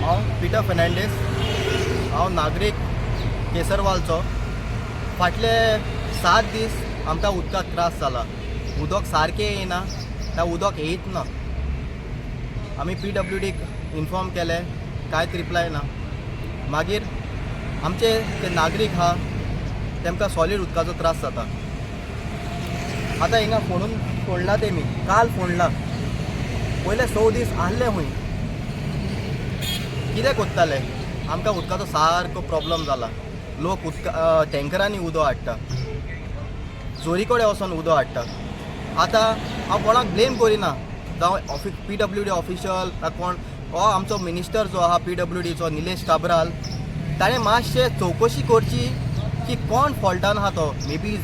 हांव पिटर फर्नांडीस, हांव नागरीक केसरवालचो. फाटले 7 दीस आमकां उदकाक त्रास जाला. उदक सारकें येयना, त्या उदक येयत ना. आमी PWDक इन्फॉर्म केलें, कांयच रिप्लाय ना. मागीर आमचे जे नागरीक आहा तेमकां सॉलीड उदकाचो त्रास जाता. आतां हिंगा फोडला तेमी, काल फोडला. पयले 6 दीस आहले हूंय. कितें कोत्ताले? आमकां उदकाचो सारको प्रॉब्लम जाला. लोक टँकरांनी उदक हाडटा, जोरी कडेन वचोन उदक हाडटा. आतां हांव कोणाक ब्लेम करिना, जावं PWD ऑफिशल ना कोण, हो आमचो मिनिस्टर जो आहा PWDचो निलेश काब्राल, ताणें मातशें चवकशी करची की कोण फॉल्टान आहा तो. मे बी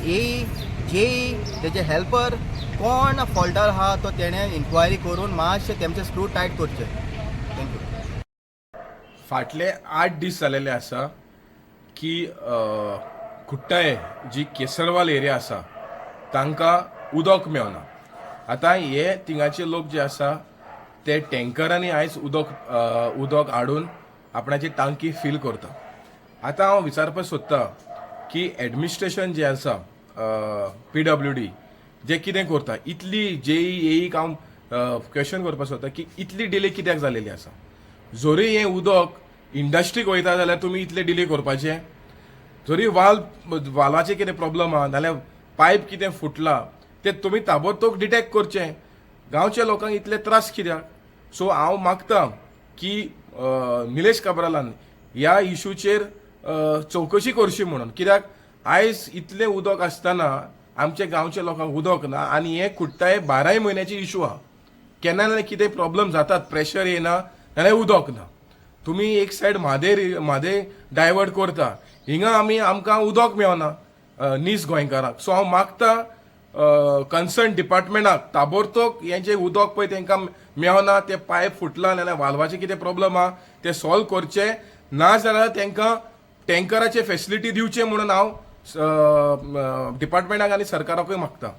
जेई तेजे हेल्पर कोण फॉल्टार आहा तो तेणें इन्क्वायरी करून मातशें तेमचें स्क्रू टायट करचें. थँक्यू. फाटले 8 दीस जालेले आसा की कुट्टाळे जी केसरवाल एरिया आसा तांकां उदक मेळना. आतां हे थिंगाचे लोक जे आसा ते टँकरांनी आयज उदक हाडून आपणाची टांकी फील करता. आतां हांव विचारपाक सोदतां की एडमिनिस्ट्रेशन जे आसा PWD जे कितें करता, इतली जेईक हांव क्वेश्चन करपाक सोदता की इतली डिले कित्याक जालेली आसा. जरी हें उदक इंडस्ट्रीक वयता जाल्यार तुमी इतले डिले करपाचे. जरी वाल्वाचे कितें प्रॉब्लम आहा नाल्यार पायप कितें फुटला ते तुमी ताबडतोब डिटेक्ट करचें. गांवच्या लोकांक इतले त्रास कित्याक? सो हांव मागतां की निलेश काब्रालान ह्या इशूचेर चवकशी करची म्हणून. कित्याक आयज इतलें उदक आसतना आमच्या गांवच्या लोकांक उदक ना आनी हे कुट्टाळे 12 म्हयन्याची इशू आहा. केन्ना ना कितें प्रॉब्लम जातात, प्रेशर येना नाल्यार उदक ना. तुमी एक सायड म्हादे डायवर्ट करता, हिंगा आमकां उदक मेळना नीस गोंयकारांक. सो हांव मागतां कन्सर्न डिपार्टमेंटाक ताबडतोब हें जें उदक पळय तांकां मेळना, ते पायप फुटला नाल्यार वाल्वाचे कितें प्रॉब्लम आहा ते सॉल्व करचे. ना जाल्यार तांकां टँकराचे फेसिलिटी दिवचे म्हणून हांव डिपार्टमेंटाक आनी सरकाराकूय मागतां.